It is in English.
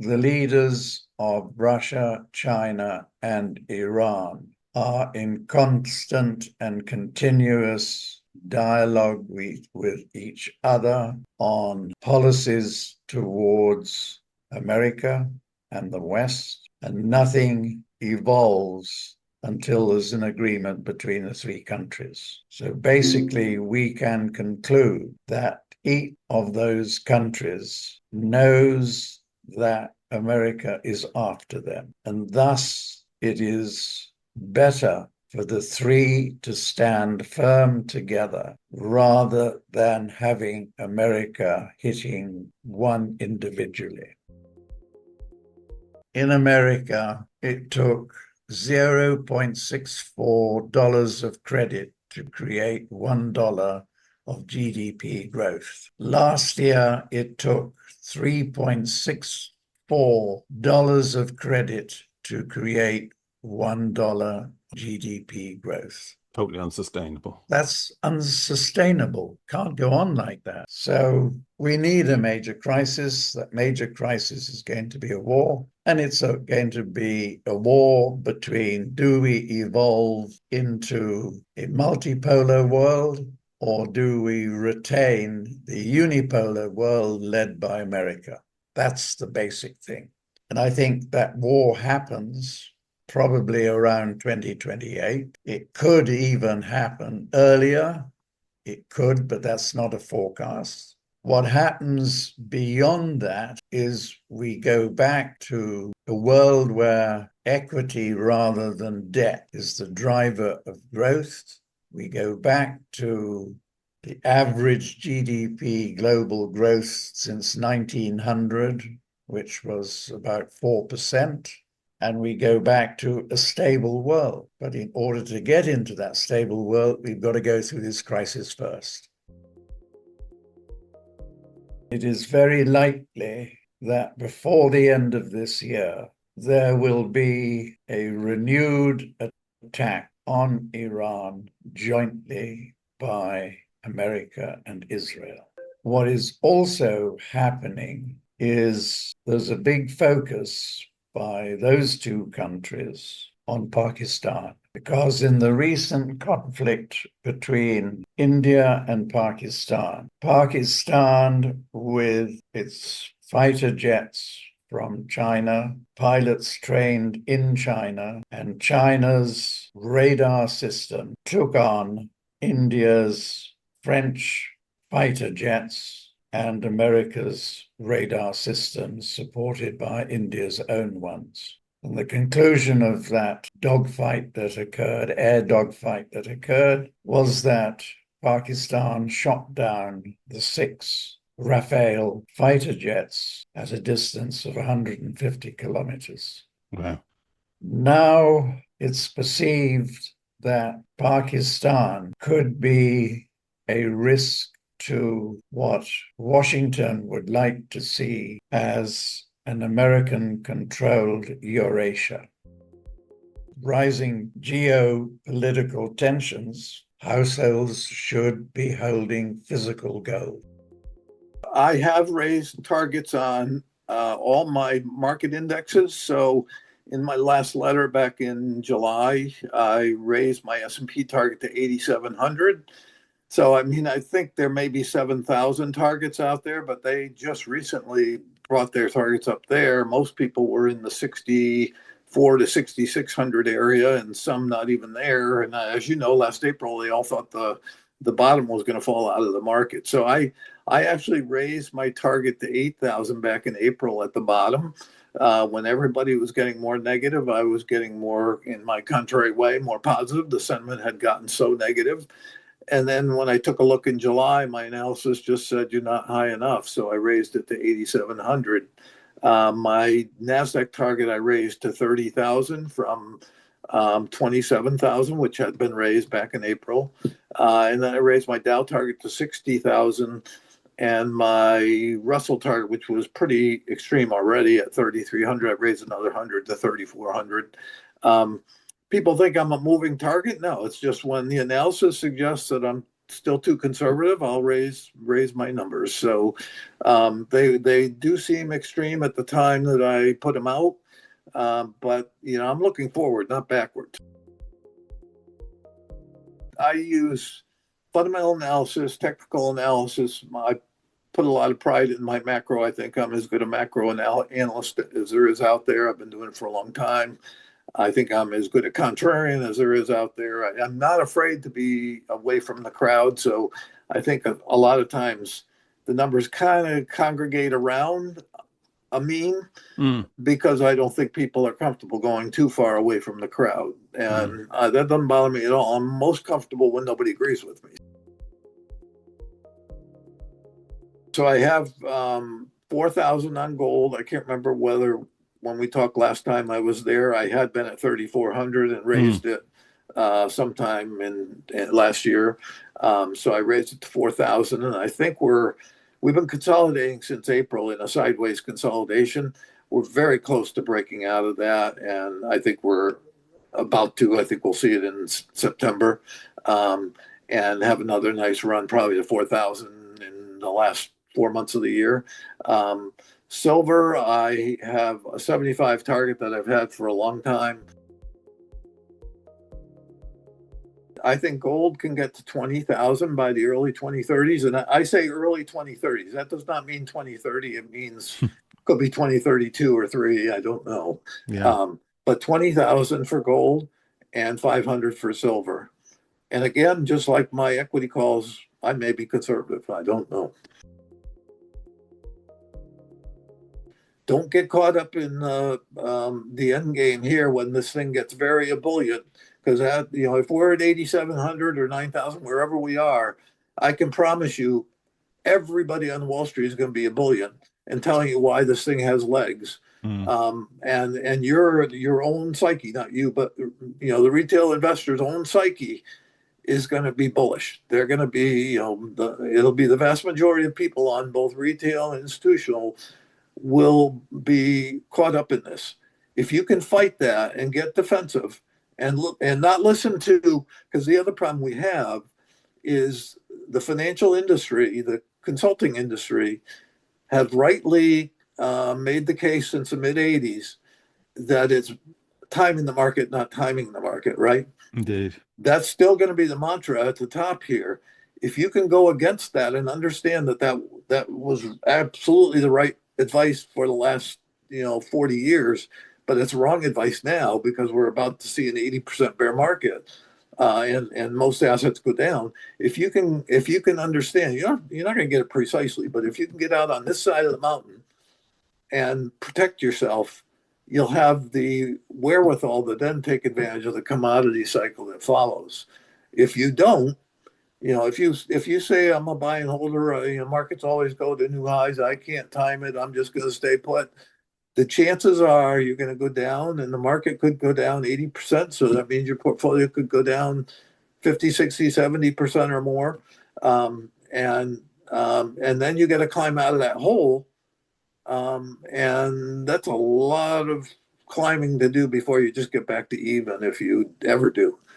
the leaders of Russia, China, and Iran are in constant and continuous dialogue with each other on policies towards America and the West, and nothing evolves until there's an agreement between the three countries. So basically, we can conclude that each of those countries knows that America is after them, and thus it is better for the three to stand firm together rather than having America hitting one individually. In America, it took $0.64 of credit to create $1 of GDP growth. Last year, it took $3.64 of credit to create $1 GDP growth. Totally unsustainable. That's unsustainable. Can't go on like that. So we need a major crisis. That major crisis is going to be a war. And it's going to be a war between, do we evolve into a multipolar world, or do we retain the unipolar world led by America? That's the basic thing. And I think that war happens probably around 2028. It could even happen earlier. It could, but that's not a forecast. What happens beyond that is we go back to a world where equity rather than debt is the driver of growth. We go back to the average GDP global growth since 1900, which was about 4%. And we go back to a stable world. But in order to get into that stable world, we've got to go through this crisis first. It is very likely that before the end of this year, there will be a renewed attack on Iran jointly by America and Israel. What is also happening is there's a big focus by those two countries on Pakistan, because in the recent conflict between India and Pakistan, Pakistan with its fighter jets from China, pilots trained in China, and China's radar system took on India's French fighter jets and America's radar systems supported by India's own ones. And the conclusion of that dogfight that occurred, air dogfight that occurred, was that Pakistan shot down the 6 Rafale fighter jets at a distance of 150 kilometers. Wow. Now it's perceived that Pakistan could be a risk to what Washington would like to see as an American-controlled Eurasia. Rising geopolitical tensions, households should be holding physical gold. I have raised targets on all my market indexes. So in my last letter back in July, I raised my S&P target to 8,700. So, I mean, I think there may be 7,000 targets out there, but they just recently brought their targets up there. Most people were in the 64 to 6,600 area, and some not even there. And as you know, last April, they all thought the bottom was going to fall out of the market. So I actually raised my target to 8,000 back in April at the bottom. When everybody was getting more negative, I was getting more, in my contrary way, more positive. The sentiment had gotten so negative. And then when I took a look in July, my analysis just said you're not high enough. So I raised it to 8,700. My NASDAQ target I raised to 30,000 from 27,000, which had been raised back in April. And then I raised my Dow target to 60,000. And my Russell target, which was pretty extreme already at 3,300, I raised another 100 to 3,400. People think I'm a moving target. No, it's just when the analysis suggests that I'm still too conservative, I'll raise my numbers. So they do seem extreme at the time that I put them out, but I'm looking forward, not backwards. I use fundamental analysis, technical analysis. I put a lot of pride in my macro. I think I'm as good a macro analyst as there is out there. I've been doing it for a long time. I think I'm as good a contrarian as there is out there. I'm not afraid to be away from the crowd. So I think a lot of times the numbers kind of congregate around a mean because I don't think people are comfortable going too far away from the crowd. And that doesn't bother me at all. I'm most comfortable when nobody agrees with me. So I have 4,000 on gold. I can't remember whether when we talked last time I was there, I had been at 3,400 and raised it sometime in last year. So I raised it to 4,000, and I think we've been consolidating since April in a sideways consolidation. We're very close to breaking out of that, and I think we're about to. I think we'll see it in September, and have another nice run, probably to 4,000 in the last 4 months of the year. Silver, I have a 75 target that I've had for a long time. I think gold can get to 20,000 by the early 2030s. And I say early 2030s. That does not mean 2030. It means could be 2032 or 3. I don't know. Yeah. But 20,000 for gold and 500 for silver. And again, just like my equity calls, I may be conservative. I don't know. Don't get caught up in the end game here when this thing gets very ebullient. Because if we're at 8,700 or 9,000, wherever we are, I can promise you, everybody on Wall Street is going to be ebullient and telling you why this thing has legs. And your own psyche, not you, but the retail investor's own psyche is going to be bullish. They're going to be, it'll be the vast majority of people on both retail and institutional will be caught up in this. If you can fight that and get defensive and look and not listen to, because the other problem we have is the financial industry, the consulting industry, have rightly made the case since the mid 80s that it's timing the market, not timing the market, right? Indeed. That's still going to be the mantra at the top here. If you can go against that and understand that was absolutely the right advice for the last 40 years, but it's wrong advice now because we're about to see an 80% bear market, and most assets go down. If you can understand, you're not going to get it precisely, but if you can get out on this side of the mountain and protect yourself, you'll have the wherewithal to then take advantage of the commodity cycle that follows. If you don't, if you say I'm a buy and holder, markets always go to new highs. I can't time it. I'm just going to stay put. The chances are you're going to go down, and the market could go down 80%. So that means your portfolio could go down 50, 60, 70% or more. And then you got to climb out of that hole. And that's a lot of climbing to do before you just get back to even, if you ever do.